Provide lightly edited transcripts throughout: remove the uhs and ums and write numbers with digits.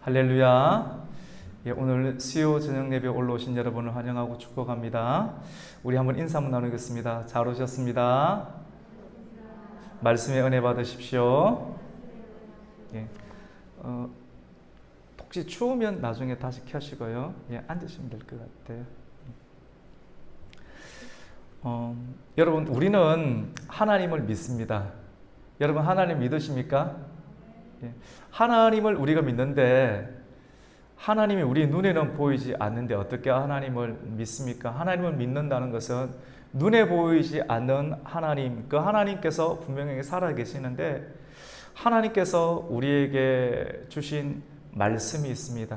할렐루야. 오늘 수요 저녁 예배 올라오신 여러분을 환영하고 축복합니다. 우리 한번 인사 한번 나누겠습니다. 잘 오셨습니다. 말씀의 은혜 받으십시오. 예. 혹시 추우면 나중에 다시 켜시고요. 앉으시면 될 것 같아요. 여러분, 우리는 하나님을 믿습니다. 여러분, 하나님 믿으십니까? 하나님을 우리가 믿는데 하나님이 우리 눈에는 보이지 않는데 어떻게 하나님을 믿습니까? 하나님을 믿는다는 것은 눈에 보이지 않는 하나님, 그 하나님께서 분명히 살아계시는데 하나님께서 우리에게 주신 말씀이 있습니다.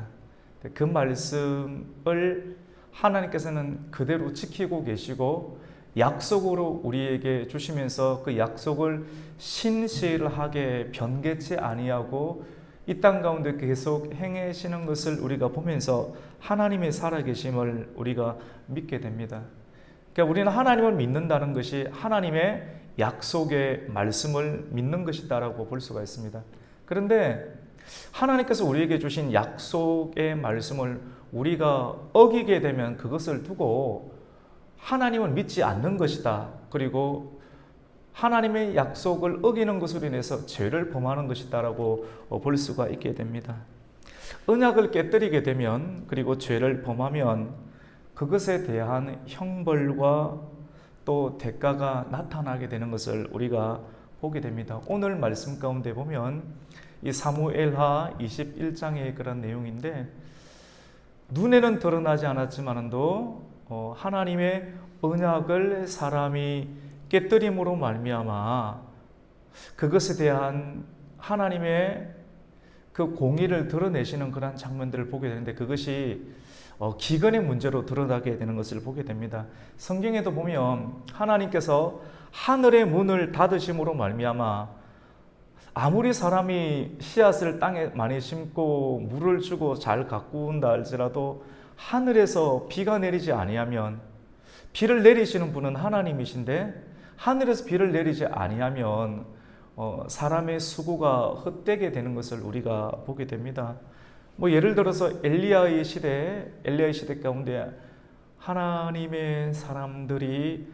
그 말씀을 하나님께서는 그대로 지키고 계시고 약속으로 우리에게 주시면서 그 약속을 신실하게 변개치 아니하고 이 땅 가운데 계속 행하시는 것을 우리가 보면서 하나님의 살아계심을 우리가 믿게 됩니다. 그러니까 우리는 하나님을 믿는다는 것이 하나님의 약속의 말씀을 믿는 것이다라고 볼 수가 있습니다. 그런데 하나님께서 우리에게 주신 약속의 말씀을 우리가 어기게 되면 그것을 두고 하나님을 믿지 않는 것이다. 그리고 하나님의 약속을 어기는 것으로 인해서 죄를 범하는 것이다라고 볼 수가 있게 됩니다. 언약을 깨뜨리게 되면 그리고 죄를 범하면 그것에 대한 형벌과 또 대가가 나타나게 되는 것을 우리가 보게 됩니다. 오늘 말씀 가운데 보면 이 사무엘하 21장의 그런 내용인데 눈에는 드러나지 않았지만도 하나님의 언약을 사람이 깨뜨림으로 말미암아 그것에 대한 하나님의 그 공의를 드러내시는 그런 장면들을 보게 되는데 그것이 기근의 문제로 드러나게 되는 것을 보게 됩니다. 성경에도 보면 하나님께서 하늘의 문을 닫으심으로 말미암아 아무리 사람이 씨앗을 땅에 많이 심고 물을 주고 잘 가꾼다 할지라도 하늘에서 비가 내리지 아니하면 비를 내리시는 분은 하나님이신데 하늘에서 비를 내리지 아니하면 사람의 수고가 헛되게 되는 것을 우리가 보게 됩니다. 예를 들어서 엘리야의 시대 가운데 하나님의 사람들이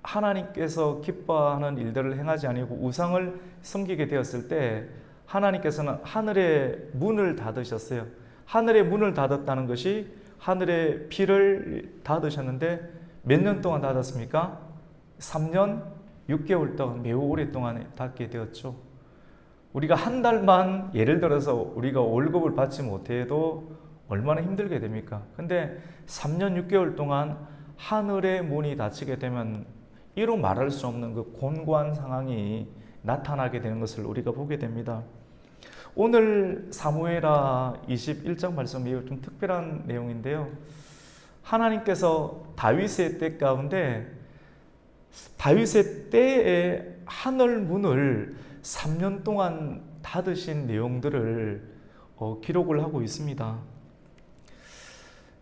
하나님께서 기뻐하는 일들을 행하지 아니고 우상을 섬기게 되었을 때 하나님께서는 하늘의 문을 닫으셨어요. 하늘의 문을 닫았다는 것이 하늘의 비를 닫으셨는데 몇 년 동안 닫았습니까? 3년 6개월 동안 매우 오랫동안 닫게 되었죠. 우리가 한 달만 예를 들어서 우리가 월급을 받지 못해도 얼마나 힘들게 됩니까? 근데 3년 6개월 동안 하늘의 문이 닫히게 되면 이루 말할 수 없는 그 곤고한 상황이 나타나게 되는 것을 우리가 보게 됩니다. 오늘 사무엘하 21장 말씀 매우 좀 특별한 내용인데요. 하나님께서 다윗의 때 가운데 다윗의 때에 하늘 문을 3년 동안 닫으신 내용들을 기록을 하고 있습니다.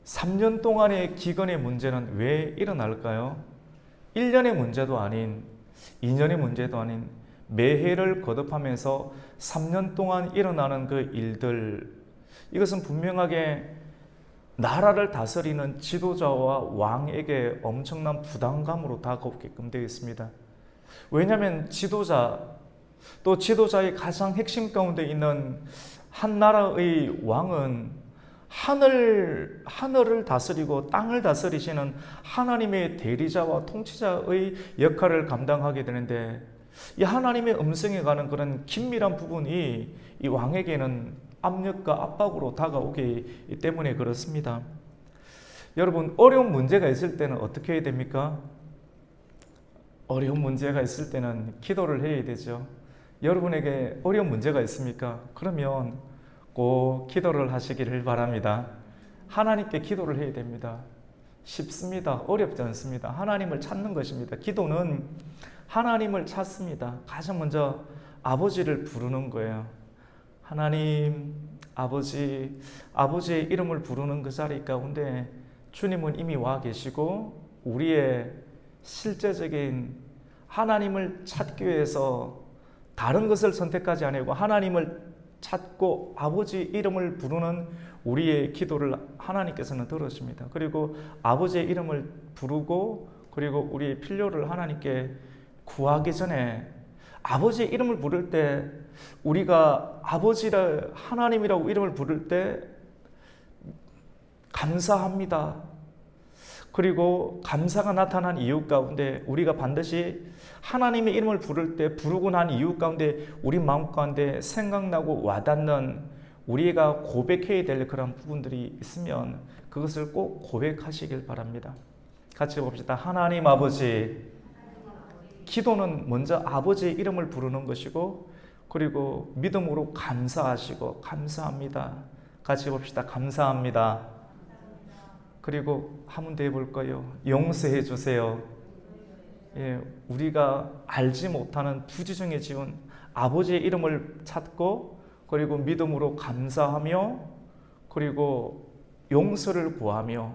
3년 동안의 기근의 문제는 왜 일어날까요? 1년의 문제도 아닌 2년의 문제도 아닌 매해를 거듭하면서 3년 동안 일어나는 그 일들, 이것은 분명하게 나라를 다스리는 지도자와 왕에게 엄청난 부담감으로 다가오게끔 되어 있습니다. 왜냐하면 지도자, 또 지도자의 가장 핵심 가운데 있는 한 나라의 왕은 하늘을 다스리고 땅을 다스리시는 하나님의 대리자와 통치자의 역할을 감당하게 되는데 이 하나님의 음성에 가는 그런 긴밀한 부분이 이 왕에게는 압력과 압박으로 다가오기 때문에 그렇습니다. 여러분, 어려운 문제가 있을 때는 어떻게 해야 됩니까? 어려운 문제가 있을 때는 기도를 해야 되죠. 여러분에게 어려운 문제가 있습니까? 그러면 꼭 기도를 하시기를 바랍니다. 하나님께 기도를 해야 됩니다. 쉽습니다. 어렵지 않습니다. 하나님을 찾는 것입니다. 기도는 하나님을 찾습니다. 가장 먼저 아버지를 부르는 거예요. 하나님, 아버지의 이름을 부르는 그 자리 가운데 주님은 이미 와 계시고 우리의 실제적인 하나님을 찾기 위해서 다른 것을 선택하지 아니고 하나님을 찾고 아버지 이름을 부르는 우리의 기도를 하나님께서는 들으십니다. 그리고 아버지의 이름을 부르고 그리고 우리의 필요를 하나님께 구하기 전에 아버지의 이름을 부를 때 우리가 아버지를 하나님이라고 이름을 부를 때 감사합니다. 그리고 감사가 나타난 이유 가운데 우리가 반드시 하나님의 이름을 부를 때 부르고 난 이유 가운데 우리 마음 가운데 생각나고 와닿는 우리가 고백해야 될 그런 부분들이 있으면 그것을 꼭 고백하시길 바랍니다. 같이 봅시다. 하나님 아버지, 기도는 먼저 아버지의 이름을 부르는 것이고 그리고 믿음으로 감사하시고 감사합니다. 같이 봅시다. 감사합니다. 그리고 한번 더 해볼까요? 용서해 주세요. 예, 우리가 알지 못하는 부지 중에 지은 아버지의 이름을 찾고 그리고 믿음으로 감사하며 그리고 용서를 구하며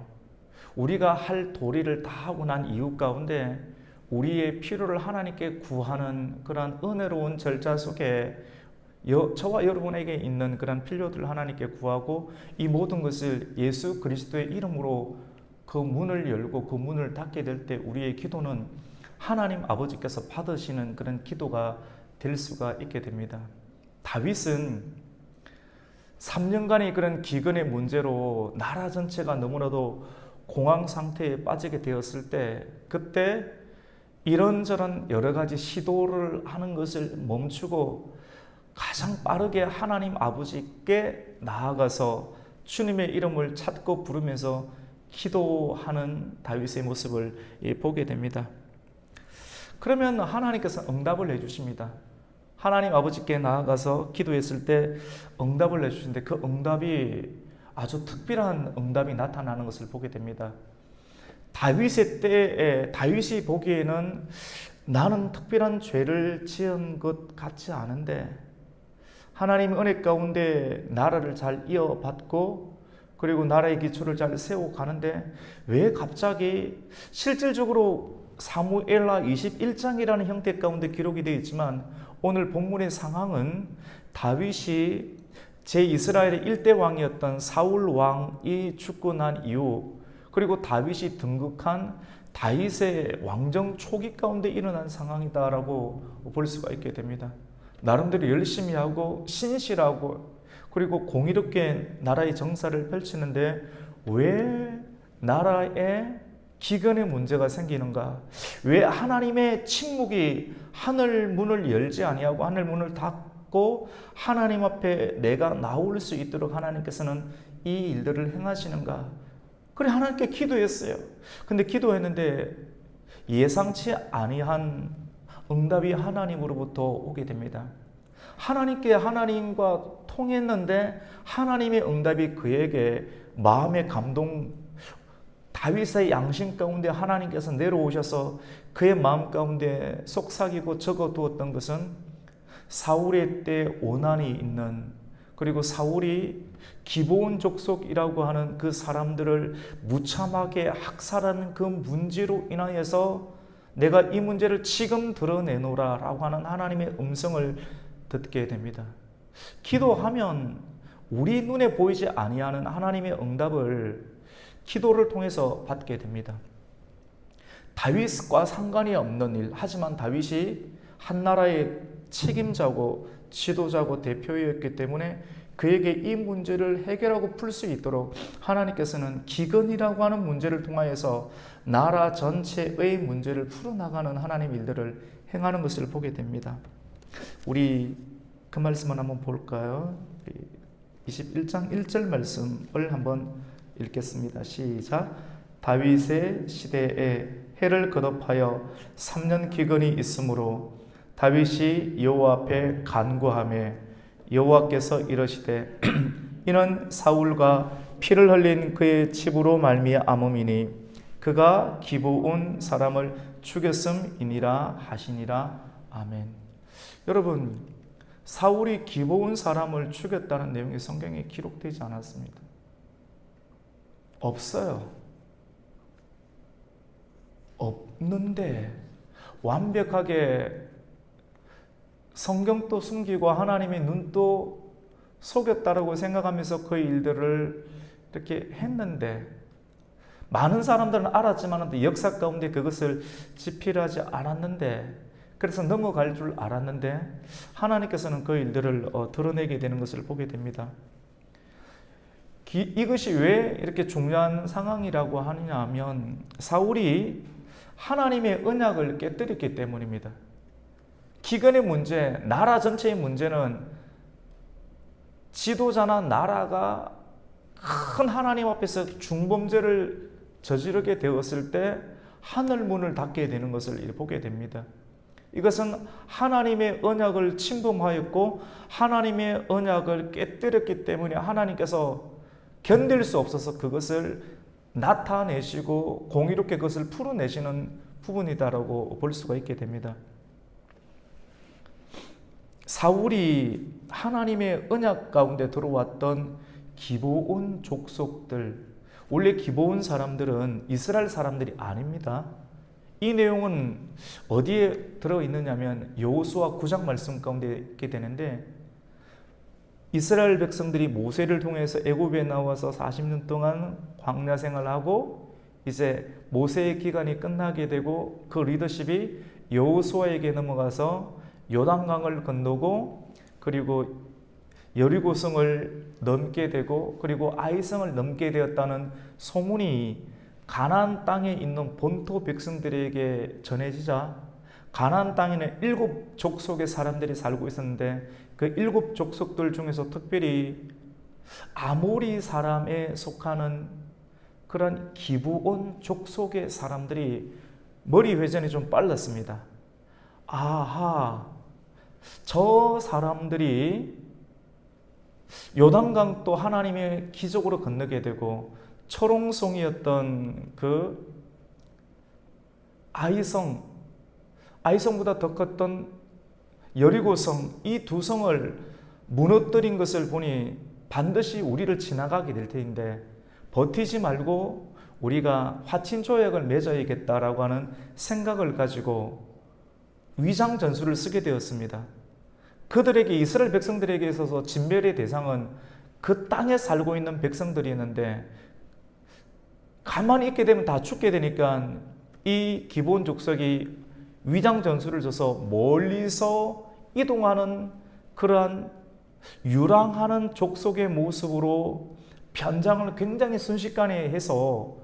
우리가 할 도리를 다 하고 난 이유 가운데 우리의 필요를 하나님께 구하는 그런 은혜로운 절차 속에 저와 여러분에게 있는 그런 필요들을 하나님께 구하고 이 모든 것을 예수 그리스도의 이름으로 그 문을 열고 그 문을 닫게 될 때 우리의 기도는 하나님 아버지께서 받으시는 그런 기도가 될 수가 있게 됩니다. 다윗은 3년간의 그런 기근의 문제로 나라 전체가 너무나도 공황 상태에 빠지게 되었을 때 그때 이런저런 여러 가지 시도를 하는 것을 멈추고 가장 빠르게 하나님 아버지께 나아가서 주님의 이름을 찾고 부르면서 기도하는 다윗의 모습을 보게 됩니다. 그러면 하나님께서 응답을 해주십니다. 하나님 아버지께 나아가서 기도했을 때 응답을 해주시는데 그 응답이 아주 특별한 응답이 나타나는 것을 보게 됩니다. 다윗의 때에 다윗이 보기에는 나는 특별한 죄를 지은 것 같지 않은데 하나님의 은혜 가운데 나라를 잘 이어받고 그리고 나라의 기초를 잘 세우고 가는데 왜 갑자기 실질적으로 사무엘하 21장이라는 형태 가운데 기록이 되어 있지만 오늘 본문의 상황은 다윗이 제2스라엘의 1대 왕이었던 사울 왕이 죽고 난 이후 그리고 다윗이 등극한 다윗의 왕정 초기 가운데 일어난 상황이다라고 볼 수가 있게 됩니다. 나름대로 열심히 하고 신실하고 그리고 공의롭게 나라의 정사를 펼치는데 왜 나라에 기근의 문제가 생기는가? 왜 하나님의 침묵이 하늘 문을 열지 아니하고 하늘 문을 닫고 하나님 앞에 내가 나올 수 있도록 하나님께서는 이 일들을 행하시는가? 그래 하나님께 기도했어요. 근데 기도했는데 예상치 아니한 응답이 하나님으로부터 오게 됩니다. 하나님과 통했는데 하나님의 응답이 그에게 마음의 감동, 다윗의 양심 가운데 하나님께서 내려오셔서 그의 마음 가운데 속삭이고 적어두었던 것은 사울의 때 오난이 있는 그리고 사울이 기브온 족속이라고 하는 그 사람들을 무참하게 학살하는 그 문제로 인하여서 내가 이 문제를 지금 드러내노라 라고 하는 하나님의 음성을 듣게 됩니다. 기도하면 우리 눈에 보이지 아니하는 하나님의 응답을 기도를 통해서 받게 됩니다. 다윗과 상관이 없는 일, 하지만 다윗이 한 나라의 책임자고 지도자고 대표였기 때문에 그에게 이 문제를 해결하고 풀 수 있도록 하나님께서는 기근이라고 하는 문제를 통하여서 나라 전체의 문제를 풀어나가는 하나님 일들을 행하는 것을 보게 됩니다. 우리 그 말씀을 한번 볼까요? 21장 1절 말씀을 한번 읽겠습니다. 시작. 다윗의 시대에 해를 거듭하여 3년 기근이 있으므로 다윗이 여호와 앞에 간구하며 여호와께서 이르시되 이는 사울과 피를 흘린 그의 집으로 말미암음이니 그가 기브온 사람을 죽였음이니라 하시니라. 아멘. 여러분, 사울이 기브온 사람을 죽였다는 내용이 성경에 기록되지 않았습니다. 없어요. 없는데 완벽하게 성경도 숨기고 하나님의 눈도 속였다라고 생각하면서 그 일들을 이렇게 했는데, 많은 사람들은 알았지만 역사 가운데 그것을 지필하지 않았는데, 그래서 넘어갈 줄 알았는데 하나님께서는 그 일들을 드러내게 되는 것을 보게 됩니다. 이것이 왜 이렇게 중요한 상황이라고 하느냐 하면, 사울이 하나님의 언약을 깨뜨렸기 때문입니다. 기근의 문제, 나라 전체의 문제는 지도자나 나라가 큰 하나님 앞에서 중범죄를 저지르게 되었을 때 하늘 문을 닫게 되는 것을 보게 됩니다. 이것은 하나님의 언약을 침범하였고 하나님의 언약을 깨뜨렸기 때문에 하나님께서 견딜 수 없어서 그것을 나타내시고 공의롭게 그것을 풀어내시는 부분이다라고 볼 수가 있게 됩니다. 사울이 하나님의 언약 가운데 들어왔던 기브온 족속들, 원래 기브온 사람들은 이스라엘 사람들이 아닙니다. 이 내용은 어디에 들어있느냐면 여호수아 9장 말씀 가운데 있게 되는데, 이스라엘 백성들이 모세를 통해서 애굽에 나와서 40년 동안 광야 생활하고 이제 모세의 기간이 끝나게 되고 그 리더십이 여호수아에게 넘어가서 요단강을 건너고 그리고 여리고성을 넘게 되고 그리고 아이성을 넘게 되었다는 소문이 가나안 땅에 있는 본토 백성들에게 전해지자, 가나안 땅에는 7 족속의 사람들이 살고 있었는데 그 7 족속들 중에서 특별히 아모리 사람에 속하는 그런 기브온 족속의 사람들이 머리 회전이 좀 빨랐습니다. 아하, 저 사람들이 요단강 또 하나님의 기적으로 건너게 되고 초롱성이었던 그 아이성보다 더 컸던 여리고성, 이 2성을 무너뜨린 것을 보니 반드시 우리를 지나가게 될 터인데 버티지 말고 우리가 화친조약을 맺어야겠다라고 하는 생각을 가지고 위장 전술을 쓰게 되었습니다. 그들에게, 이스라엘 백성들에게 있어서 진멸의 대상은 그 땅에 살고 있는 백성들이었는데 가만히 있게 되면 다 죽게 되니까 이 기브온 족속이 위장 전술을 줘서 멀리서 이동하는 그러한 유랑하는 족속의 모습으로 변장을 굉장히 순식간에 해서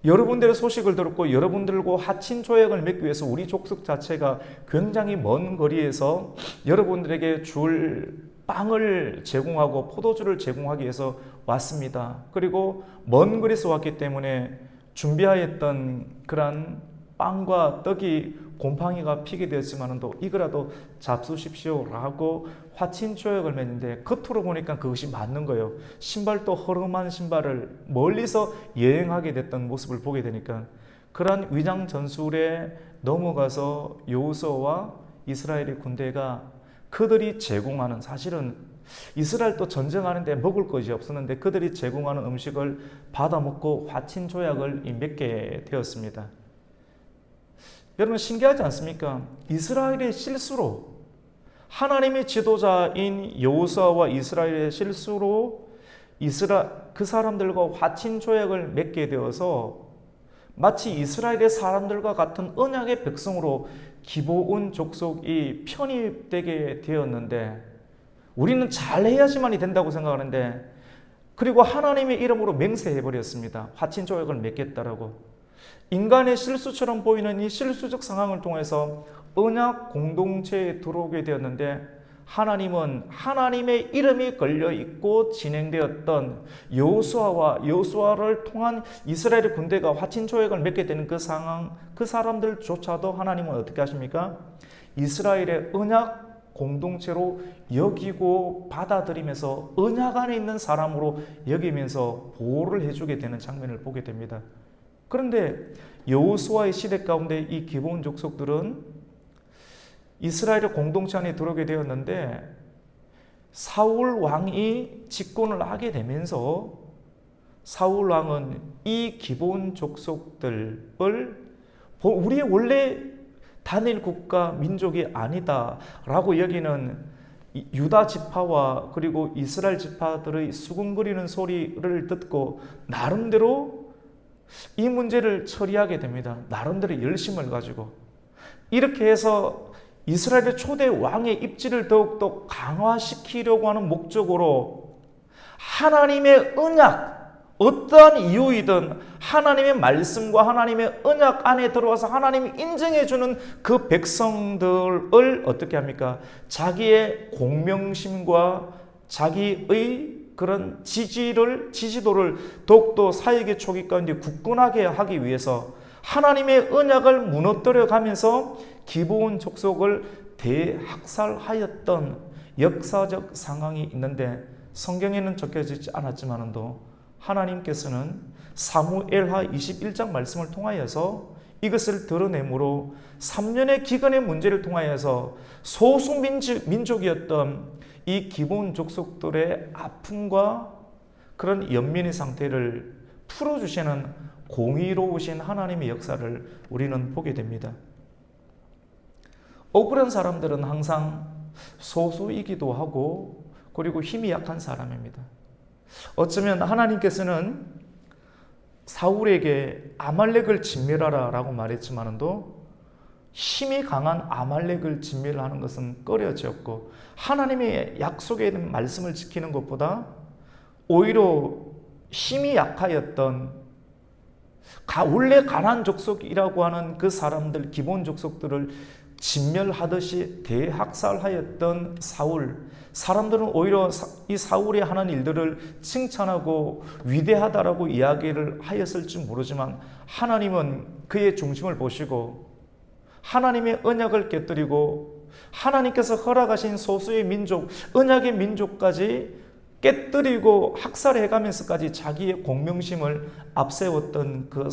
여러분들의 소식을 들었고 여러분들과 하친 조약을 맺기 위해서 우리 족속 자체가 굉장히 먼 거리에서 여러분들에게 줄 빵을 제공하고 포도주를 제공하기 위해서 왔습니다. 그리고 먼 거리에서 왔기 때문에 준비하였던 그런 빵과 떡이 곰팡이가 피게 되었지만도 이거라도 잡수십시오라고 화친 조약을 맺는데 겉으로 보니까 그것이 맞는 거예요. 신발도 허름한 신발을 멀리서 여행하게 됐던 모습을 보게 되니까 그러한 위장 전술에 넘어가서 여호수아와 이스라엘의 군대가 그들이 제공하는, 사실은 이스라엘도 전쟁하는데 먹을 것이 없었는데 그들이 제공하는 음식을 받아 먹고 화친 조약을 맺게 되었습니다. 여러분 신기하지 않습니까? 이스라엘의 실수로, 하나님의 지도자인 여호수아와 이스라엘의 실수로 그 사람들과 화친 조약을 맺게 되어서 마치 이스라엘의 사람들과 같은 언약의 백성으로 기브온 족속이 편입되게 되었는데, 우리는 잘해야지만이 된다고 생각하는데, 그리고 하나님의 이름으로 맹세해버렸습니다. 화친 조약을 맺겠다라고. 인간의 실수처럼 보이는 이 실수적 상황을 통해서 언약 공동체에 들어오게 되었는데, 하나님은 하나님의 이름이 걸려있고 진행되었던 여호수아를 통한 이스라엘의 군대가 화친 조약을 맺게 되는 그 상황, 그 사람들조차도 하나님은 어떻게 하십니까? 이스라엘의 언약 공동체로 여기고 받아들이면서 언약 안에 있는 사람으로 여기면서 보호를 해주게 되는 장면을 보게 됩니다. 그런데 여호수아의 시대 가운데 이 기브온 족속들은 이스라엘의 공동체 안에 들어오게 되었는데, 사울 왕이 집권을 하게 되면서 사울 왕은 이 기브온 족속들을 우리의 원래 단일 국가 민족이 아니다라고 여기는 유다 지파와 그리고 이스라엘 지파들의 수군거리는 소리를 듣고 나름대로 이 문제를 처리하게 됩니다. 나름대로 열심을 가지고 이렇게 해서 이스라엘의 초대 왕의 입지를 더욱더 강화시키려고 하는 목적으로 하나님의 언약, 어떠한 이유이든 하나님의 말씀과 하나님의 언약 안에 들어와서 하나님이 인정해주는 그 백성들을 어떻게 합니까? 자기의 공명심과 자기의 그런 지지도를 더욱더 사역의 초기 가운데 굳건하게 하기 위해서 하나님의 언약을 무너뜨려 가면서 기브온 족속을 대학살하였던 역사적 상황이 있는데 성경에는 적혀지지 않았지만도 하나님께서는 사무엘하 21장 말씀을 통하여서 이것을 드러내므로 3년의 기근의 문제를 통하여서 소수민족이었던 이 기브온 족속들의 아픔과 그런 연민의 상태를 풀어주시는 공의로우신 하나님의 역사를 우리는 보게 됩니다. 억울한 사람들은 항상 소수이기도 하고 그리고 힘이 약한 사람입니다. 어쩌면 하나님께서는 사울에게 아말렉을 진멸하라 라고 말했지만도 힘이 강한 아말렉을 진멸하는 것은 꺼려졌고 하나님의 약속에 대한 말씀을 지키는 것보다 오히려 힘이 약하였던 원래 가나안 족속이라고 하는 그 사람들 기본 족속들을 진멸하듯이 대학살하였던 사람들은 오히려 이 사울이 하는 일들을 칭찬하고 위대하다라고 이야기를 하였을지 모르지만 하나님은 그의 중심을 보시고 하나님의 언약을 깨뜨리고 하나님께서 허락하신 소수의 민족, 언약의 민족까지 깨뜨리고 학살해가면서까지 자기의 공명심을 앞세웠던 그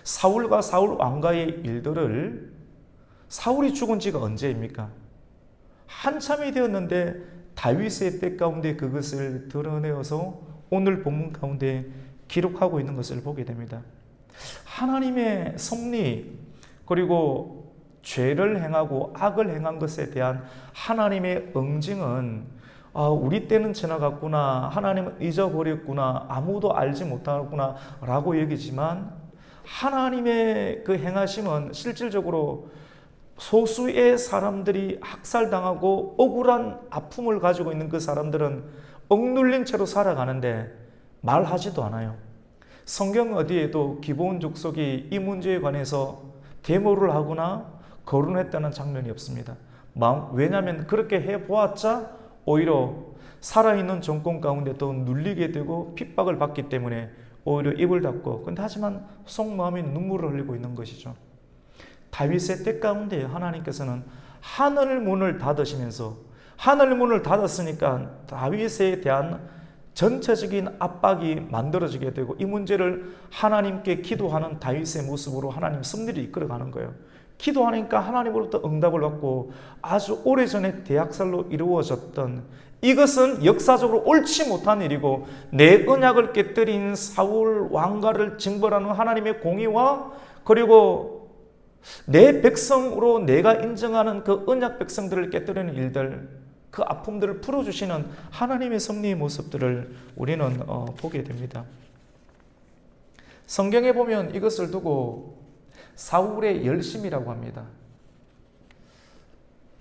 사울과 사울 왕가의 일들을 사울이 죽은 지가 언제입니까? 한참이 되었는데 다윗의 때 가운데 그것을 드러내어서 오늘 본문 가운데 기록하고 있는 것을 보게 됩니다. 하나님의 섭리 그리고 죄를 행하고 악을 행한 것에 대한 하나님의 응징은 우리 때는 지나갔구나, 하나님은 잊어버렸구나, 아무도 알지 못하구나 라고 여기지만 하나님의 그 행하심은 실질적으로 소수의 사람들이 학살당하고 억울한 아픔을 가지고 있는 그 사람들은 억눌린 채로 살아가는데 말하지도 않아요. 성경 어디에도 기브온 족속이 이 문제에 관해서 데모를 하거나 거론했다는 장면이 없습니다. 왜냐하면 그렇게 해보았자 오히려 살아있는 정권 가운데 또 눌리게 되고 핍박을 받기 때문에 오히려 입을 닫고 근데 하지만 속마음이 눈물을 흘리고 있는 것이죠. 다윗의 때 가운데 하나님께서는 하늘 문을 닫으시면서 하늘 문을 닫았으니까 다윗에 대한 전체적인 압박이 만들어지게 되고 이 문제를 하나님께 기도하는 다윗의 모습으로 하나님 섭리를 이끌어가는 거예요. 기도하니까 하나님으로부터 응답을 받고 아주 오래전에 대학살로 이루어졌던 이것은 역사적으로 옳지 못한 일이고 내 언약을 깨뜨린 사울 왕가를 징벌하는 하나님의 공의와 그리고 내 백성으로 내가 인정하는 그 언약 백성들을 깨뜨리는 일들 그 아픔들을 풀어주시는 하나님의 섭리의 모습들을 우리는 보게 됩니다. 성경에 보면 이것을 두고 사울의 열심이라고 합니다.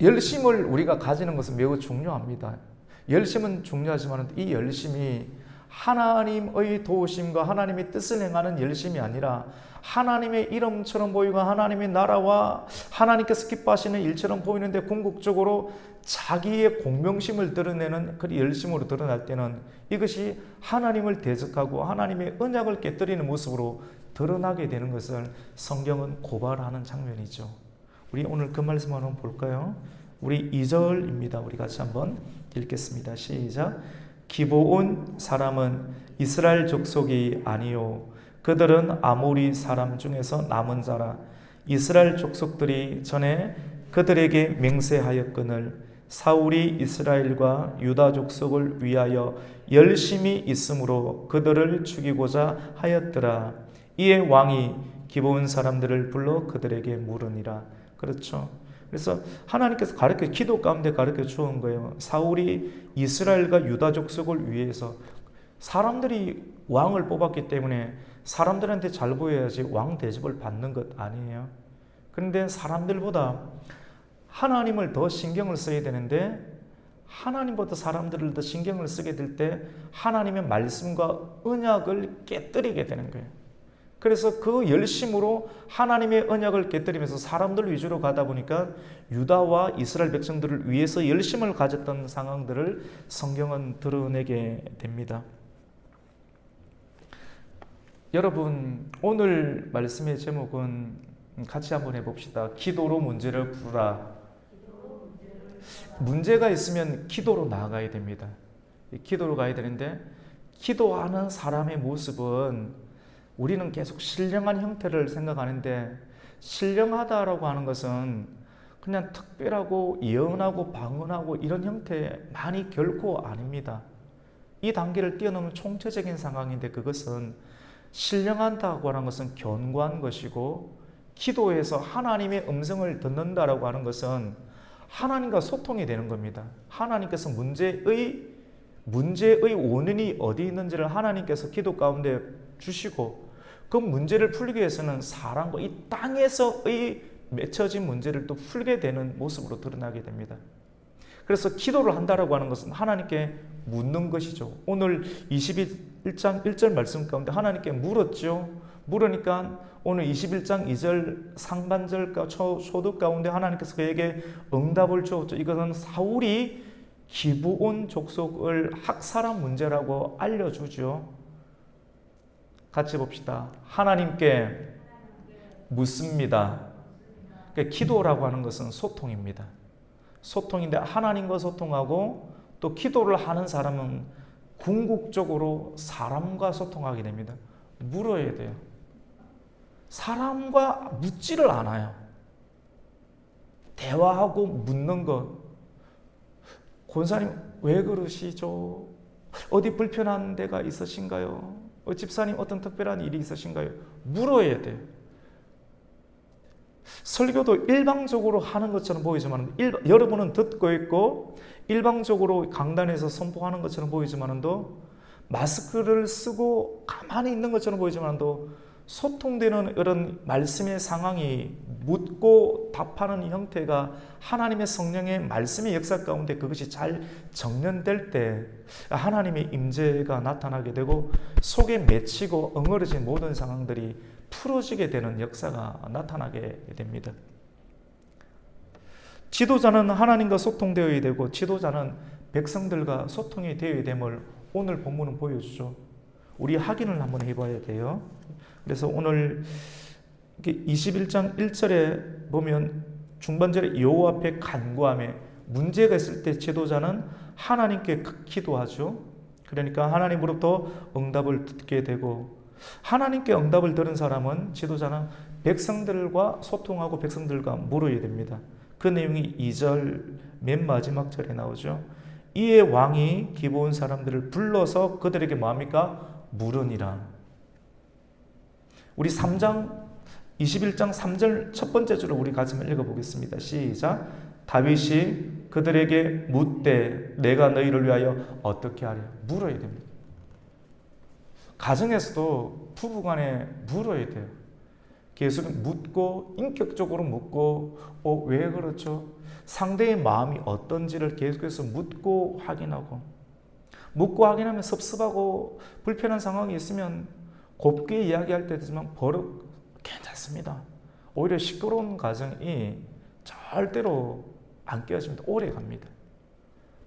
열심을 우리가 가지는 것은 매우 중요합니다. 열심은 중요하지만 이 열심이 하나님의 도우심과 하나님의 뜻을 행하는 열심이 아니라 하나님의 이름처럼 보이고 하나님의 나라와 하나님께서 기뻐하시는 일처럼 보이는데 궁극적으로 자기의 공명심을 드러내는 그 열심으로 드러날 때는 이것이 하나님을 대적하고 하나님의 언약을 깨뜨리는 모습으로 드러나게 되는 것을 성경은 고발하는 장면이죠. 우리 오늘 그 말씀 한번 볼까요? 우리 2절입니다. 우리 같이 한번 읽겠습니다. 시작. 기브온 사람은 이스라엘 족속이 아니요 그들은 아모리 사람 중에서 남은 자라. 이스라엘 족속들이 전에 그들에게 맹세하였거늘 사울이 이스라엘과 유다 족속을 위하여 열심히 있으므로 그들을 죽이고자 하였더라. 이에 왕이 기브온 사람들을 불러 그들에게 물으니라. 그렇죠. 그래서 하나님께서 기도 가운데 가르쳐 주은 거예요. 사울이 이스라엘과 유다 족속을 위해서 사람들이 왕을 뽑았기 때문에 사람들한테 잘 보여야지 왕 대접을 받는 것 아니에요. 그런데 사람들보다 하나님을 더 신경을 써야 되는데 하나님보다 사람들을 더 신경을 쓰게 될 때 하나님의 말씀과 언약을 깨뜨리게 되는 거예요. 그래서 그 열심으로 하나님의 언약을 깨뜨리면서 사람들 위주로 가다 보니까 유다와 이스라엘 백성들을 위해서 열심을 가졌던 상황들을 성경은 드러내게 됩니다. 여러분, 오늘 말씀의 제목은 같이 한번 해봅시다. 기도로 문제를 풀어라. 문제가 있으면 기도로 나아가야 됩니다. 기도로 가야 되는데 기도하는 사람의 모습은 우리는 계속 신령한 형태를 생각하는데 신령하다라고 하는 것은 그냥 특별하고 예언하고 방언하고 이런 형태만이 결코 아닙니다. 이 단계를 뛰어넘는 총체적인 상황인데 그것은 신령하다고 하는 것은 견고한 것이고 기도에서 하나님의 음성을 듣는다라고 하는 것은 하나님과 소통이 되는 겁니다. 하나님께서 문제의 원인이 어디 있는지를 하나님께서 기도 가운데 주시고 그 문제를 풀기 위해서는 사람과 이 땅에서의 맺혀진 문제를 또 풀게 되는 모습으로 드러나게 됩니다. 그래서 기도를 한다라고 하는 것은 하나님께 묻는 것이죠. 오늘 21장 1절 말씀 가운데 하나님께 물었죠. 물으니까 오늘 21장 2절 상반절 초두 가운데 하나님께서 그에게 응답을 주었죠. 이것은 사울이 기브온 족속을 학살한 문제라고 알려주죠. 같이 봅시다. 하나님께 묻습니다. 그러니까 기도라고 하는 것은 소통입니다. 소통인데 하나님과 소통하고 또 기도를 하는 사람은 궁극적으로 사람과 소통하게 됩니다. 물어야 돼요. 사람과 묻지를 않아요. 대화하고 묻는 것. 권사님 왜 그러시죠? 어디 불편한 데가 있으신가요? 집사님 어떤 특별한 일이 있으신가요? 물어야 돼요. 설교도 일방적으로 하는 것처럼 보이지만 여러분은 듣고 있고 일방적으로 강단에서 선포하는 것처럼 보이지만도 마스크를 쓰고 가만히 있는 것처럼 보이지만도 소통되는 이런 말씀의 상황이 묻고 답하는 형태가 하나님의 성령의 말씀의 역사 가운데 그것이 잘 정련될 때 하나님의 임재가 나타나게 되고 속에 맺히고 엉어러진 모든 상황들이 풀어지게 되는 역사가 나타나게 됩니다. 지도자는 하나님과 소통되어야 되고 지도자는 백성들과 소통이 되어야 됨을 오늘 본문은 보여주죠. 우리 확인을 한번 해봐야 돼요. 그래서 오늘 21장 1절에 보면 중반절에 여호와 앞에 간구하며 문제가 있을 때 지도자는 하나님께 기도하죠. 그러니까 하나님으로부터 응답을 듣게 되고 하나님께 응답을 들은 사람은 지도자는 백성들과 소통하고 백성들과 물어야 됩니다. 그 내용이 2절 맨 마지막 절에 나오죠. 이에 왕이 기브온 사람들을 불러서 그들에게 뭐합니까? 물으니라. 우리 3장 21장 3절 첫 번째 줄을 우리 같이 읽어보겠습니다. 시작. 다윗이 그들에게 묻되 내가 너희를 위하여 어떻게 하랴? 물어야 됩니다. 가정에서도 부부간에 물어야 돼요. 계속 묻고 인격적으로 묻고 왜 그렇죠? 상대의 마음이 어떤지를 계속해서 묻고 확인하고 확인하면 섭섭하고 불편한 상황이 있으면 곱게 이야기할 때도 있지만 버릇 괜찮습니다. 오히려 시끄러운 가정이 절대로 안 깨어집니다. 오래 갑니다.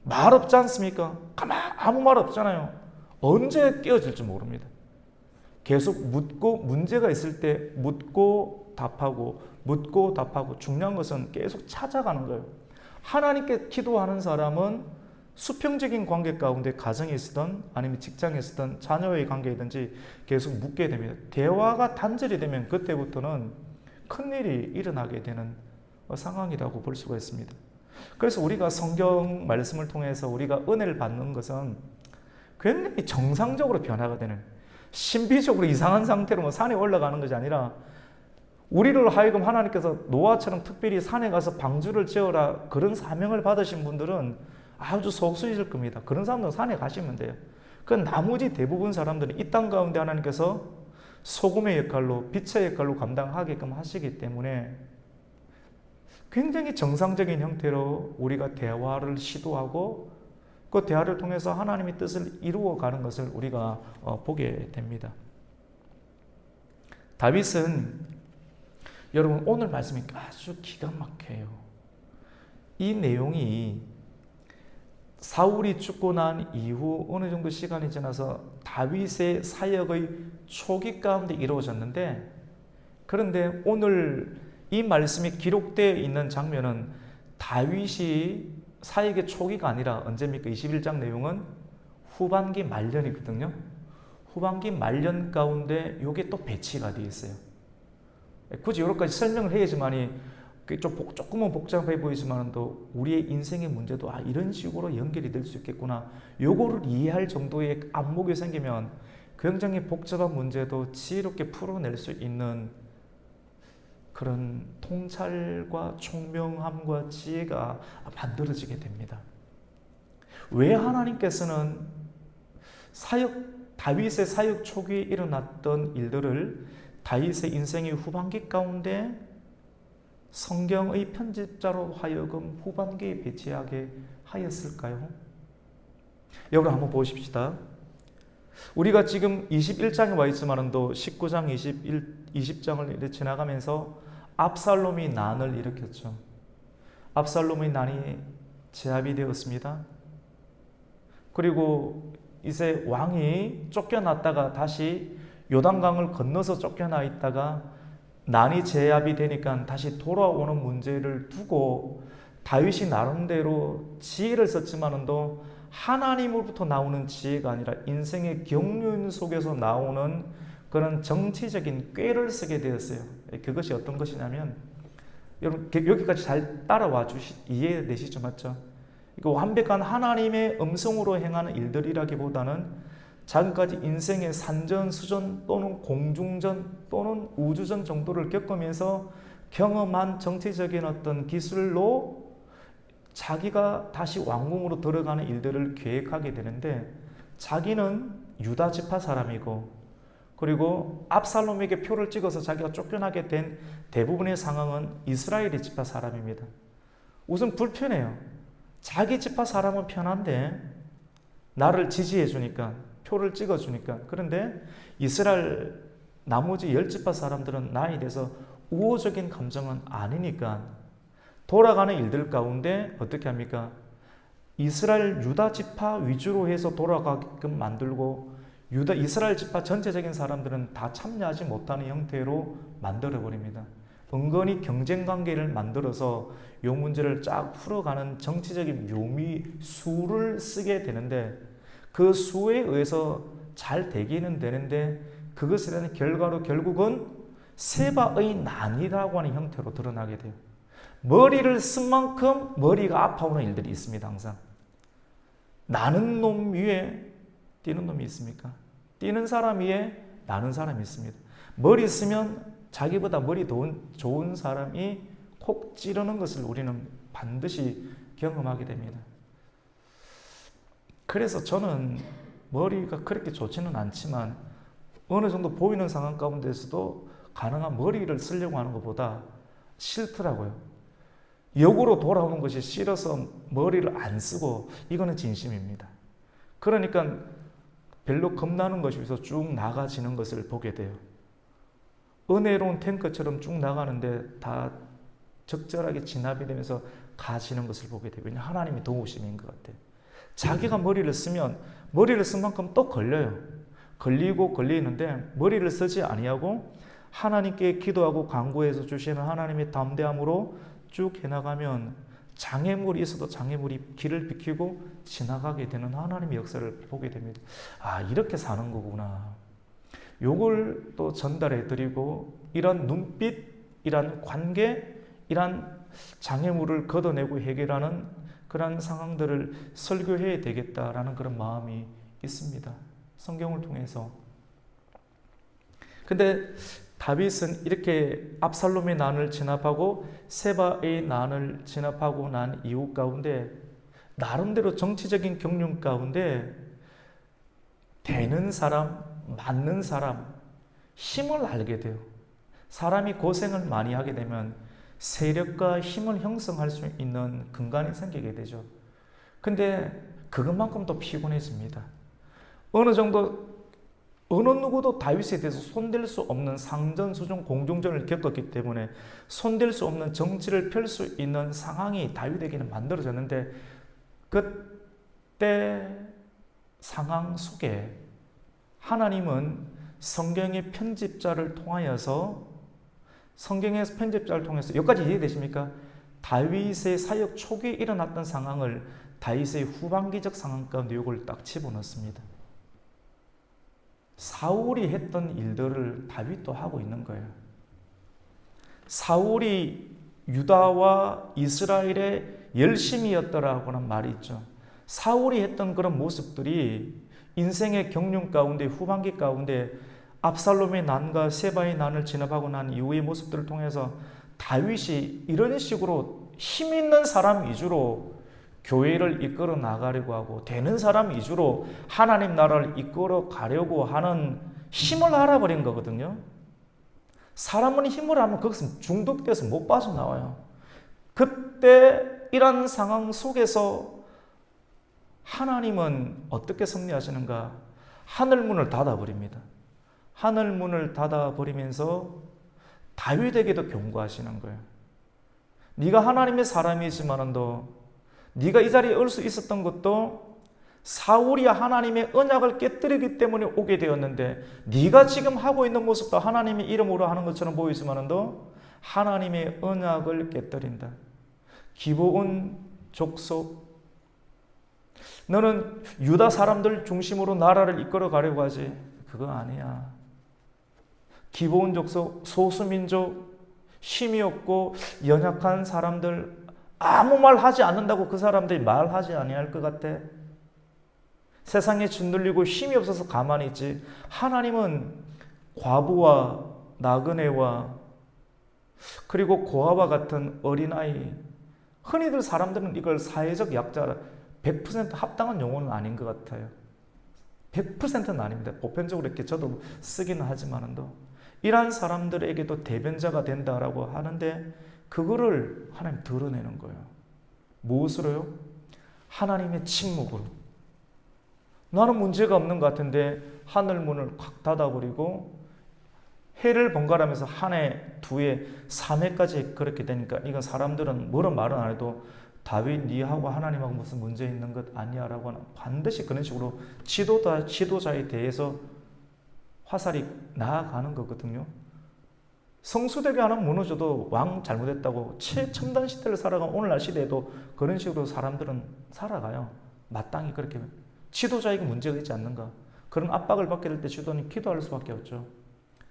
말 없지 않습니까? 아무 말 없잖아요. 언제 깨어질지 모릅니다. 계속 묻고 문제가 있을 때 묻고 답하고 중요한 것은 계속 찾아가는 거예요. 하나님께 기도하는 사람은 수평적인 관계 가운데 가정에 있든 아니면 직장에 있든 자녀의 관계이든지 계속 묻게 됩니다. 대화가 단절이 되면 그때부터는 큰일이 일어나게 되는 상황이라고 볼 수가 있습니다. 그래서 우리가 성경 말씀을 통해서 우리가 은혜를 받는 것은 굉장히 정상적으로 변화가 되는 신비적으로 이상한 상태로 산에 올라가는 것이 아니라 우리를 하여금 하나님께서 노아처럼 특별히 산에 가서 방주를 지어라 그런 사명을 받으신 분들은 아주 소수이실 겁니다. 그런 사람들은 산에 가시면 돼요. 그 나머지 대부분 사람들은 이 땅 가운데 하나님께서 소금의 역할로 빛의 역할로 감당하게끔 하시기 때문에 굉장히 정상적인 형태로 우리가 대화를 시도하고 그 대화를 통해서 하나님의 뜻을 이루어가는 것을 우리가 보게 됩니다. 다윗은 여러분 오늘 말씀이 아주 기가 막혀요. 이 내용이 사울이 죽고 난 이후 어느 정도 시간이 지나서 다윗의 사역의 초기 가운데 이루어졌는데, 그런데 오늘 이 말씀이 기록되어 있는 장면은 다윗이 사역의 초기가 아니라 언제입니까? 21장 내용은 후반기 말년이거든요. 후반기 말년 가운데 이게 또 배치가 되어 있어요. 굳이 이렇게까지 설명을 해야지만이 조금은 복잡해 보이지만 또 우리의 인생의 문제도 이런 식으로 연결이 될 수 있겠구나. 요거를 이해할 정도의 안목이 생기면 굉장히 복잡한 문제도 지혜롭게 풀어낼 수 있는 그런 통찰과 총명함과 지혜가 만들어지게 됩니다. 왜 하나님께서는 다윗의 사역 초기에 일어났던 일들을 다윗의 인생의 후반기 가운데 성경의 편집자로 하여금 후반기에 배치하게 하였을까요? 여러분 한번 보십시다. 우리가 지금 21장에 와 있지만도 19장, 20장을 지나가면서 압살롬이 난을 일으켰죠. 압살롬의 난이 제압이 되었습니다. 그리고 이제 왕이 쫓겨났다가 다시 요단강을 건너서 쫓겨나 있다가 난이 제압이 되니까 다시 돌아오는 문제를 두고 다윗이 나름대로 지혜를 썼지만도 하나님으로부터 나오는 지혜가 아니라 인생의 경륜 속에서 나오는 그런 정치적인 꾀를 쓰게 되었어요. 그것이 어떤 것이냐면, 여러분 여기까지 잘 따라와 이해되시죠? 맞죠? 완벽한 하나님의 음성으로 행하는 일들이라기보다는 지금까지 인생의 산전수전 또는 공중전 또는 우주전 정도를 겪으면서 경험한 정치적인 어떤 기술로 자기가 다시 왕궁으로 들어가는 일들을 계획하게 되는데, 자기는 유다 지파 사람이고 그리고 압살롬에게 표를 찍어서 자기가 쫓겨나게 된 대부분의 상황은 이스라엘의 지파 사람입니다. 우선 불편해요. 자기 지파 사람은 편한데 나를 지지해 주니까, 표를 찍어 주니까. 그런데 이스라엘 나머지 10지파 사람들은 나에 대해서 우호적인 감정은 아니니까 돌아가는 일들 가운데 어떻게 합니까? 이스라엘 유다 지파 위주로 해서 돌아가게끔 만들고 이스라엘 지파 전체적인 사람들은 다 참여하지 못하는 형태로 만들어버립니다. 은근히 경쟁관계를 만들어서 이 문제를 쫙 풀어가는 정치적인 묘미수를 쓰게 되는데, 그 수에 의해서 잘 되기는 되는데 그것에 대한 결과로 결국은 세바의 난이라고 하는 형태로 드러나게 돼요. 머리를 쓴 만큼 머리가 아파오는 일들이 있습니다. 항상 나는 놈 위에 뛰는 놈이 있습니까? 뛰는 사람 위에 나는 사람이 있습니다. 머리 쓰면 자기보다 머리 좋은 사람이 콕 찌르는 것을 우리는 반드시 경험하게 됩니다. 그래서 저는 머리가 그렇게 좋지는 않지만 어느 정도 보이는 상황 가운데서도 가능한 머리를 쓰려고 하는 것보다 싫더라고요. 역으로 돌아오는 것이 싫어서 머리를 안 쓰고, 이거는 진심입니다. 그러니까 별로 겁나는 것이 있어서 쭉 나가지는 것을 보게 돼요. 은혜로운 탱커처럼 쭉 나가는데 다 적절하게 진압이 되면서 가시는 것을 보게 돼요. 왜냐하면 하나님이 도우심인 것 같아요. 자기가 머리를 쓰면 머리를 쓴 만큼 또 걸려요. 걸리는데 머리를 쓰지 아니하고 하나님께 기도하고 간구해서 주시는 하나님의 담대함으로 쭉 해나가면 장애물이 있어도 장애물이 길을 비키고 지나가게 되는 하나님의 역사를 보게 됩니다. 이렇게 사는 거구나. 요걸 또 전달해 드리고, 이런 눈빛, 이런 관계, 이런 장애물을 걷어내고 해결하는 그런 상황들을 설교해야 되겠다라는 그런 마음이 있습니다. 성경을 통해서. 근데 다윗은 이렇게 압살롬의 난을 진압하고 세바의 난을 진압하고 난 이후 가운데 나름대로 정치적인 경륜 가운데 되는 사람, 맞는 사람, 힘을 알게 돼요. 사람이 고생을 많이 하게 되면 세력과 힘을 형성할 수 있는 근간이 생기게 되죠. 근데 그것만큼 또 피곤해집니다. 어느 정도 어느 누구도 다윗에 대해서 손댈 수 없는 상전수전 공중전을 겪었기 때문에 손댈 수 없는 정치를 펼 수 있는 상황이 다윗에게는 만들어졌는데 그때 상황 속에 하나님은 성경의 편집자를 통하여서 여기까지 이해되십니까? 다윗의 사역 초기에 일어났던 상황을 다윗의 후반기적 상황 가운데 이걸 딱 집어넣습니다. 사울이 했던 일들을 다윗도 하고 있는 거예요. 사울이 유다와 이스라엘의 열심이었더라고는 말이 있죠. 사울이 했던 그런 모습들이 인생의 경륜 가운데 후반기 가운데 압살롬의 난과 세바의 난을 진압하고 난 이후의 모습들을 통해서 다윗이 이런 식으로 힘 있는 사람 위주로 교회를 이끌어 나가려고 하고 되는 사람 위주로 하나님 나라를 이끌어 가려고 하는 힘을 알아버린 거거든요. 사람은 힘을 하면 거기서 중독돼서 못 빠져나와요. 그때 이런 상황 속에서 하나님은 어떻게 섭리하시는가? 하늘문을 닫아버립니다. 하늘문을 닫아버리면서 다윗에게도 경고하시는 거예요. 네가 하나님의 사람이지만도 네가 이 자리에 올 수 있었던 것도 사울이 하나님의 언약을 깨뜨리기 때문에 오게 되었는데 네가 지금 하고 있는 모습도 하나님의 이름으로 하는 것처럼 보이지만도 하나님의 언약을 깨뜨린다. 기브온 족속, 너는 유다 사람들 중심으로 나라를 이끌어 가려고 하지. 그거 아니야. 기브온 족속, 소수민족, 힘이 없고 연약한 사람들, 아무 말 하지 않는다고 그 사람들이 말하지 아니할 것 같아? 세상에 짓눌리고 힘이 없어서 가만히 있지. 하나님은 과부와 나그네와 그리고 고아와 같은 어린아이, 흔히들 사람들은 이걸 사회적 약자 100% 합당한 용어는 아닌 것 같아요. 100%는 아닙니다. 보편적으로 이렇게 저도 쓰기는 하지만도 이러한 사람들에게도 대변자가 된다라고 하는데 그거를 하나님 드러내는 거예요. 무엇으로요? 하나님의 침묵으로. 나는 문제가 없는 것 같은데 하늘문을 확 닫아버리고 해를 번갈아가면서 한 해, 두 해, 3회까지 그렇게 되니까 이건 사람들은 뭐런 말은 안 해도 다윗 니하고 하나님하고 무슨 문제 있는 것 아니야라고 반드시 그런 식으로 지도자에 대해서 화살이 나아가는 거거든요. 성수대교 하나 무너져도 왕 잘못했다고 최첨단 시대를 살아간 오늘날 시대에도 그런 식으로 사람들은 살아가요. 마땅히 그렇게 지도자에게 문제가 있지 않는가. 그런 압박을 받게 될 때 지도자는 기도할 수밖에 없죠.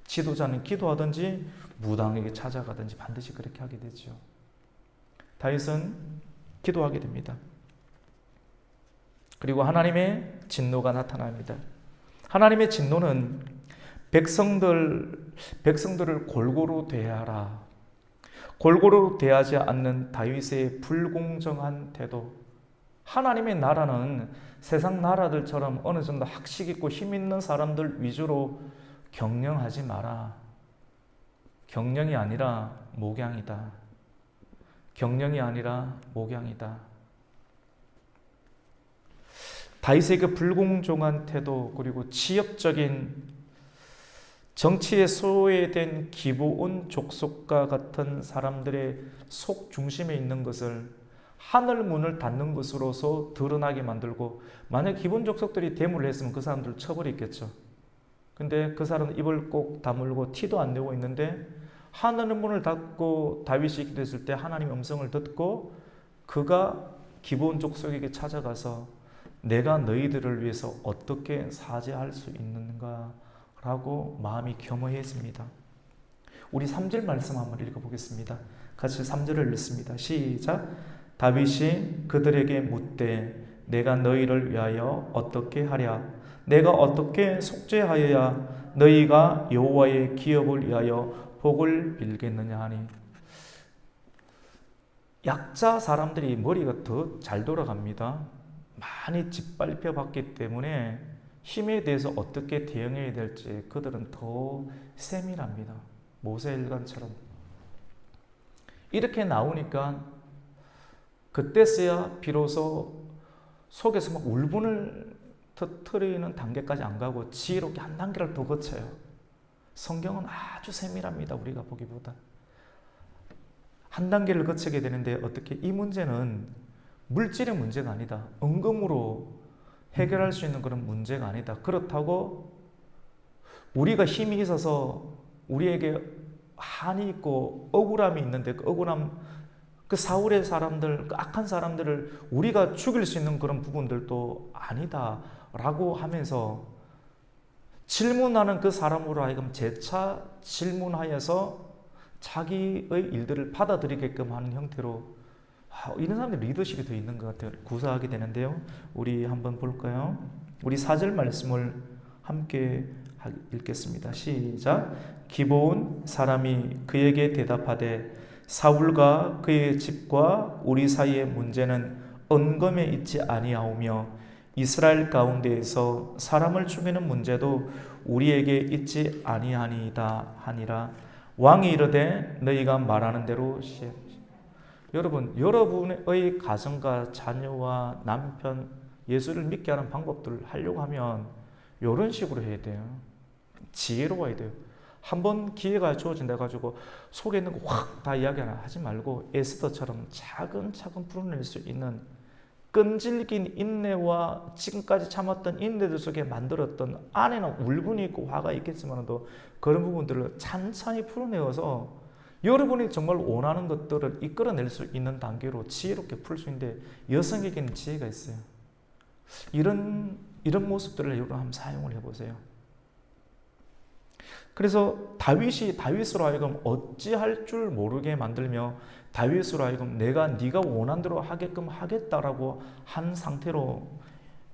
지도자는 기도하든지 무당에게 찾아가든지 반드시 그렇게 하게 되죠. 다윗은 기도하게 됩니다. 그리고 하나님의 진노가 나타납니다. 하나님의 진노는 백성들을 골고루 대하라. 골고루 대하지 않는 다윗의 불공정한 태도. 하나님의 나라는 세상 나라들처럼 어느 정도 학식 있고 힘 있는 사람들 위주로 경영하지 마라. 경영이 아니라 목양이다. 경영이 아니라 목양이다. 다윗의 그 불공정한 태도 그리고 지역적인 정치에 소외된 기브온 족속과 같은 사람들의 속 중심에 있는 것을 하늘 문을 닫는 것으로서 드러나게 만들고 만약 기브온 족속들이 대물을 했으면 그 사람들 처벌했겠죠. 근데 그 사람은 입을 꼭 다물고 티도 안 내고 있는데 하늘 문을 닫고 다윗이 기도했을 때 하나님의 음성을 듣고 그가 기브온 족속에게 찾아가서 내가 너희들을 위해서 어떻게 사죄할 수 있는가 라고 마음이 겸허해집니다. 우리 3절 말씀 한번 읽어보겠습니다. 같이 3절을 읽습니다. 시작. 다윗이 그들에게 묻되 내가 너희를 위하여 어떻게 하랴? 내가 어떻게 속죄하여야 너희가 여호와의 기업을 위하여 복을 빌겠느냐 하니. 약자 사람들이 머리가 더 잘 돌아갑니다. 많이 짓밟혀 봤기 때문에 힘에 대해서 어떻게 대응해야 될지 그들은 더 세밀합니다. 모세일관처럼. 이렇게 나오니까 그때서야 비로소 속에서 막 울분을 터뜨리는 단계까지 안 가고 지혜롭게 한 단계를 더 거쳐요. 성경은 아주 세밀합니다. 우리가 보기보다. 한 단계를 거치게 되는데 어떻게 이 문제는 물질의 문제가 아니다. 은금으로 해결할 수 있는 그런 문제가 아니다. 그렇다고 우리가 힘이 있어서 우리에게 한이 있고 억울함이 있는데 그 억울함, 그 사울의 사람들, 그 악한 사람들을 우리가 죽일 수 있는 그런 부분들도 아니다 라고 하면서 질문하는 그 사람으로 하여금 재차 질문하여서 자기의 일들을 받아들이게끔 하는 형태로 이런 사람들 리더십이 더 있는 것 같아요. 구사하게 되는데요. 우리 한번 볼까요? 우리 4절 말씀을 함께 읽겠습니다. 시작. 기브온 사람이 그에게 대답하되 사울과 그의 집과 우리 사이의 문제는 언검에 있지 아니하오며 이스라엘 가운데에서 사람을 죽이는 문제도 우리에게 있지 아니하니이다 하니라. 왕이 이르되 너희가 말하는 대로 시에. 여러분, 여러분의 가정과 자녀와 남편, 예수를 믿게 하는 방법들을 하려고 하면 이런 식으로 해야 돼요. 지혜로워야 돼요. 한번 기회가 주어진다 가지고 속에 있는 거 확 다 이야기 하지 말고 에스더처럼 차근차근 풀어낼 수 있는 끈질긴 인내와 지금까지 참았던 인내들 속에 만들었던 안에는 울분이 있고 화가 있겠지만도 그런 부분들을 찬찬히 풀어내어서 여러분이 정말 원하는 것들을 이끌어낼 수 있는 단계로 지혜롭게 풀 수 있는데 여성에게는 지혜가 있어요. 이런 모습들을 여러분 한번 사용을 해보세요. 그래서 다윗으로 하여금 어찌할 줄 모르게 만들며 다윗으로 하여금 내가 네가 원한 대로 하게끔 하겠다라고 한 상태로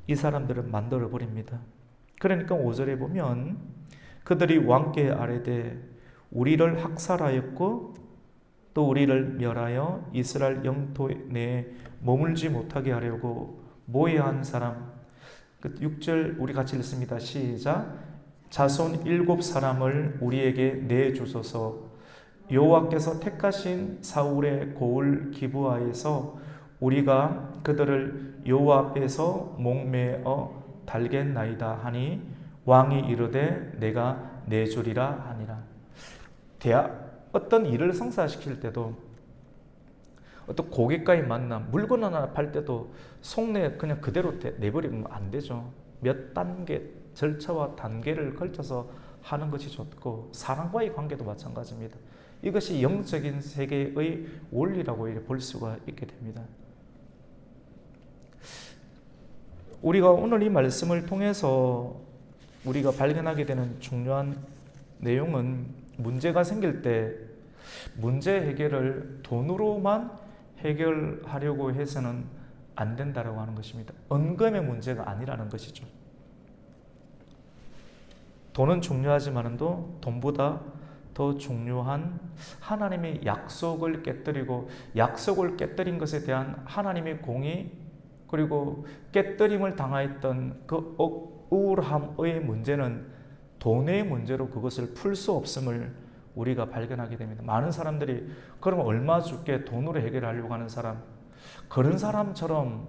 이 사람들을 만들어 버립니다. 그러니까 5절에 보면 그들이 왕께 아뢰되 우리를 학살하였고 또 우리를 멸하여 이스라엘 영토 내에 머물지 못하게 하려고 모해한 사람. 6절 우리 같이 읽습니다. 시작. 자손 7사람을 우리에게 내주소서. 여호와께서 택하신 사울의 고을 기브아에서 우리가 그들을 여호와 앞에서 목매어 달겠나이다 하니 왕이 이르되 내가 내주리라 하니라. 어떤 일을 성사시킬 때도 어떤 고객과의 만남, 물건 하나 팔 때도 속내 그냥 그대로 내버리면 안 되죠. 몇 단계 절차와 단계를 걸쳐서 하는 것이 좋고 사람과의 관계도 마찬가지입니다. 이것이 영적인 세계의 원리라고 볼 수가 있게 됩니다. 우리가 오늘 이 말씀을 통해서 우리가 발견하게 되는 중요한 내용은 문제가 생길 때 문제 해결을 돈으로만 해결하려고 해서는 안 된다고 하는 것입니다. 은금의 문제가 아니라는 것이죠. 돈은 중요하지만도 돈보다 더 중요한 하나님의 약속을 깨뜨리고 약속을 깨뜨린 것에 대한 하나님의 공의 그리고 깨뜨림을 당하였던 그 우울함의 문제는 돈의 문제로 그것을 풀 수 없음을 우리가 발견하게 됩니다. 많은 사람들이 그럼 얼마 줄게 돈으로 해결하려고 하는 사람, 그런 사람처럼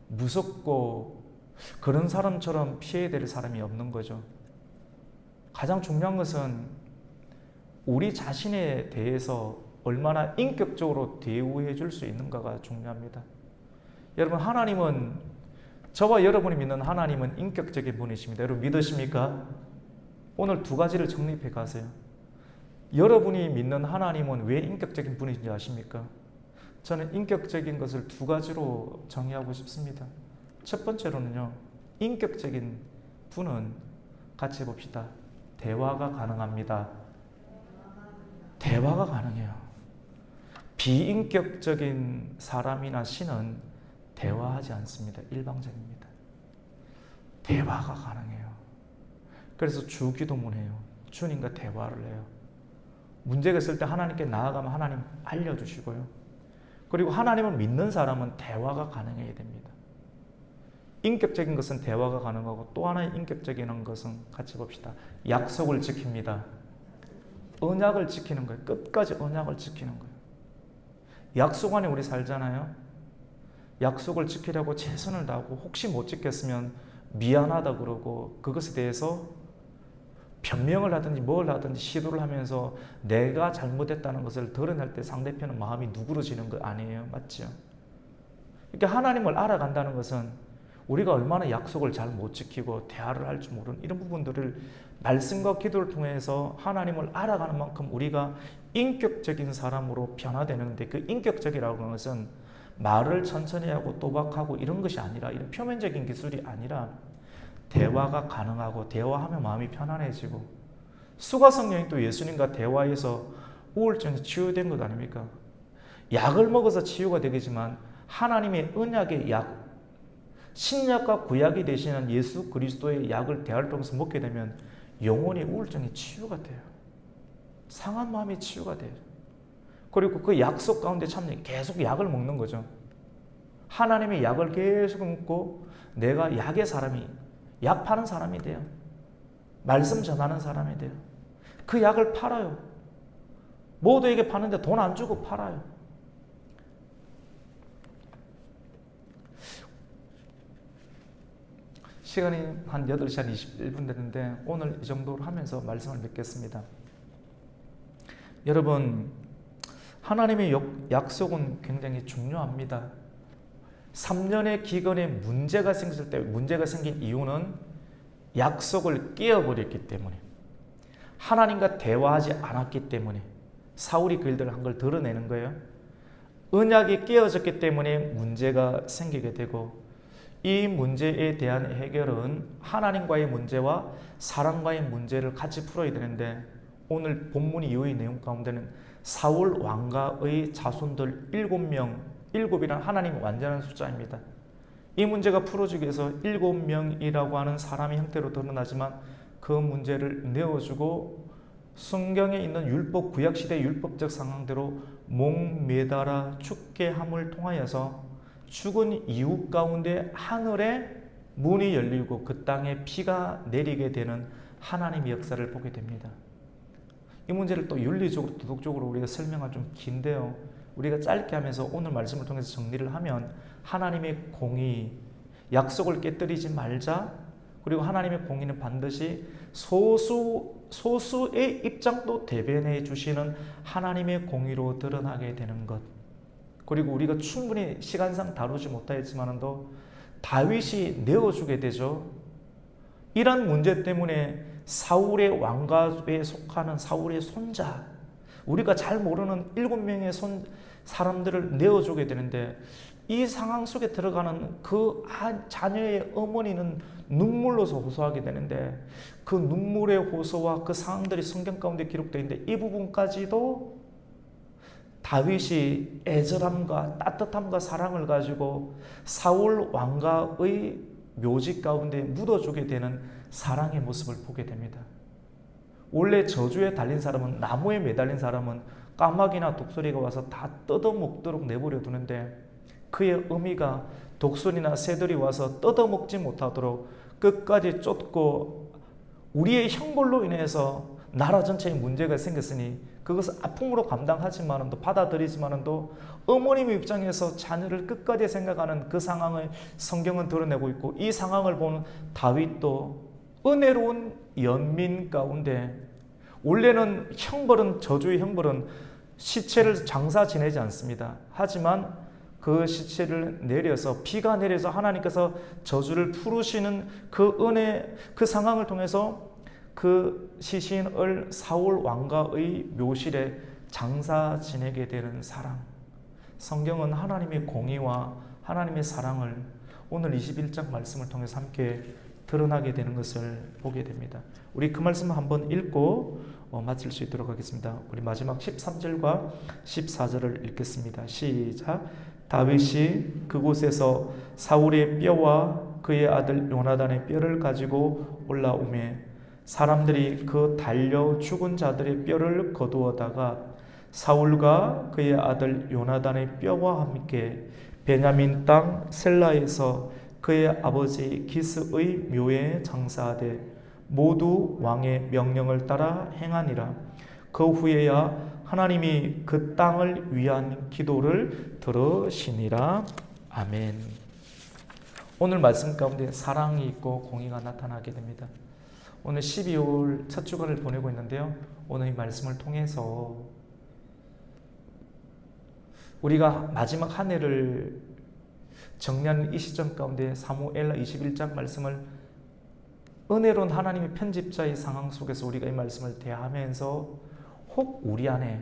무섭고 그런 사람처럼 피해야 될 사람이 없는 거죠. 가장 중요한 것은 우리 자신에 대해서 얼마나 인격적으로 대우해 줄 수 있는가가 중요합니다. 여러분, 하나님은 저와 여러분이 믿는 하나님은 인격적인 분이십니다. 여러분 믿으십니까? 오늘 두 가지를 정립해 가세요. 여러분이 믿는 하나님은 왜 인격적인 분인지 아십니까? 저는 인격적인 것을 두 가지로 정의하고 싶습니다. 첫 번째로는요, 인격적인 분은 같이 해봅시다. 대화가 가능합니다. 대화가 가능해요. 비인격적인 사람이나 신은 대화하지 않습니다. 일방적입니다. 대화가 가능해요. 그래서 주기도문해요. 주님과 대화를 해요. 문제가 있을 때 하나님께 나아가면 하나님 알려주시고요. 그리고 하나님을 믿는 사람은 대화가 가능해야 됩니다. 인격적인 것은 대화가 가능하고 또 하나의 인격적인 것은 같이 봅시다. 약속을 지킵니다. 언약을 지키는 거예요. 끝까지 언약을 지키는 거예요. 약속 안에 우리 살잖아요. 약속을 지키려고 최선을 다하고 혹시 못 지켰으면 미안하다 그러고 그것에 대해서 변명을 하든지 뭘 하든지 시도를 하면서 내가 잘못했다는 것을 드러낼 때 상대편은 마음이 누그러지는 거 아니에요? 맞죠? 그러니까 하나님을 알아간다는 것은 우리가 얼마나 약속을 잘 못 지키고 대화를 할 줄 모르는 이런 부분들을 말씀과 기도를 통해서 하나님을 알아가는 만큼 우리가 인격적인 사람으로 변화되는데, 그 인격적이라고 하는 것은 말을 천천히 하고 또박하고 이런 것이 아니라, 이런 표면적인 기술이 아니라 대화가 가능하고 대화하면 마음이 편안해지고, 수가 성령이 또 예수님과 대화해서 우울증이 치유된 것 아닙니까? 약을 먹어서 치유가 되겠지만 하나님의 언약의 약, 신약과 구약이 되시는 예수 그리스도의 약을 대화를 통해서 먹게 되면 영혼의 우울증이 치유가 돼요. 상한 마음이 치유가 돼요. 그리고 그 약속 가운데 참 계속 약을 먹는 거죠. 하나님의 약을 계속 먹고 내가 약의 사람이, 약 파는 사람이 돼요. 말씀 전하는 사람이 돼요. 그 약을 팔아요. 모두에게 파는데 돈 안 주고 팔아요. 시간이 한 8시 한 21분 됐는데 오늘 이 정도로 하면서 말씀을 맺겠습니다. 여러분, 하나님의 약속은 굉장히 중요합니다. 3년의 기간에 문제가 생겼을 때, 문제가 생긴 이유는 약속을 깨어버렸기 때문에, 하나님과 대화하지 않았기 때문에 사울이 그 일들을 한 걸 드러내는 거예요. 언약이 깨어졌기 때문에 문제가 생기게 되고, 이 문제에 대한 해결은 하나님과의 문제와 사람과의 문제를 같이 풀어야 되는데, 오늘 본문 이후의 내용 가운데는 사울 왕가의 자손들 7명, 7이란 하나님의 완전한 숫자입니다. 이 문제가 풀어지기 위해서 7명이라고 하는 사람의 형태로 드러나지만 그 문제를 내어주고 성경에 있는 율법, 구약시대 율법적 상황대로 목매달아 죽게 함을 통하여서 죽은 이웃 가운데 하늘에 문이 열리고 그 땅에 비가 내리게 되는 하나님의 역사를 보게 됩니다. 이 문제를 또 윤리적으로, 도덕적으로 우리가 설명하면 좀 긴데요. 우리가 짧게 하면서 오늘 말씀을 통해서 정리를 하면, 하나님의 공의, 약속을 깨뜨리지 말자. 그리고 하나님의 공의는 반드시 소수의 입장도 대변해 주시는 하나님의 공의로 드러나게 되는 것. 그리고 우리가 충분히 시간상 다루지 못하였지만도 다윗이 내어주게 되죠. 이런 문제 때문에 사울의 왕가에 속하는 사울의 손자, 우리가 잘 모르는 7명의 사람들을 내어주게 되는데, 이 상황 속에 들어가는 그 자녀의 어머니는 눈물로서 호소하게 되는데, 그 눈물의 호소와 그 상황들이 성경 가운데 기록되어 있는데, 이 부분까지도 다윗이 애절함과 따뜻함과 사랑을 가지고 사울 왕가의 묘지 가운데 묻어주게 되는 사랑의 모습을 보게 됩니다. 원래 저주에 달린 사람은, 나무에 매달린 사람은 까마귀나 독수리가 와서 다 뜯어먹도록 내버려 두는데, 그의 의미가 독수리나 새들이 와서 뜯어먹지 못하도록 끝까지 쫓고, 우리의 형벌로 인해서 나라 전체에 문제가 생겼으니 그것을 아픔으로 감당하지만도, 받아들이지만도 어머님의 입장에서 자녀를 끝까지 생각하는 그 상황을 성경은 드러내고 있고, 이 상황을 보는 다윗도 은혜로운 연민 가운데, 원래는 형벌은, 저주의 형벌은 시체를 장사 지내지 않습니다. 하지만 그 시체를 내려서, 비가 내려서 하나님께서 저주를 풀으시는 그 은혜, 그 상황을 통해서 그 시신을 사울 왕가의 묘실에 장사 지내게 되는 사랑. 성경은 하나님의 공의와 하나님의 사랑을 오늘 21장 말씀을 통해서 함께 드러나게 되는 것을 보게 됩니다. 우리 그 말씀 한번 읽고 마칠 수 있도록 하겠습니다. 우리 마지막 13절과 14절을 읽겠습니다. 시작. 다윗이 그곳에서 사울의 뼈와 그의 아들 요나단의 뼈를 가지고 올라오매 사람들이 그 달려 죽은 자들의 뼈를 거두어다가 사울과 그의 아들 요나단의 뼈와 함께 베냐민 땅 셀라에서 그의 아버지 기스의 묘에 장사하되 모두 왕의 명령을 따라 행하니라. 그 후에야 하나님이 그 땅을 위한 기도를 들으시니라. 아멘. 오늘 말씀 가운데 사랑이 있고 공의가 나타나게 됩니다. 오늘 12월 첫 주간을 보내고 있는데요. 오늘 이 말씀을 통해서 우리가 마지막 한 해를 정리하는 이 시점 가운데 사무엘하 21장 말씀을 은혜로운 하나님의 편집자의 상황 속에서 우리가 이 말씀을 대하면서 혹 우리 안에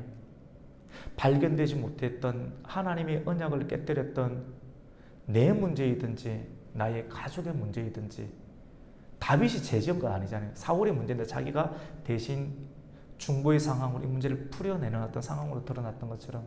발견되지 못했던 하나님의 언약을 깨뜨렸던 내 문제이든지 나의 가족의 문제이든지 다윗이 죄지은 거 아니잖아요. 사울의 문제인데 자기가 대신 중보의 상황으로 이 문제를 풀어내는 어떤 상황으로 드러났던 것처럼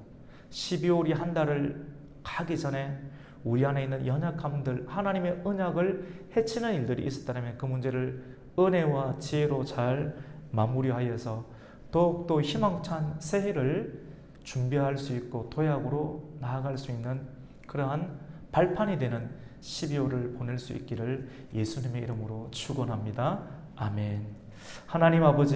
12월이 한 달을 가기 전에 우리 안에 있는 연약함들, 하나님의 언약을 해치는 일들이 있었다면 그 문제를 은혜와 지혜로 잘 마무리하여서 더욱더 희망찬 새해를 준비할 수 있고 도약으로 나아갈 수 있는 그러한 발판이 되는 12월을 보낼 수 있기를 예수님의 이름으로 축원합니다. 아멘. 하나님 아버지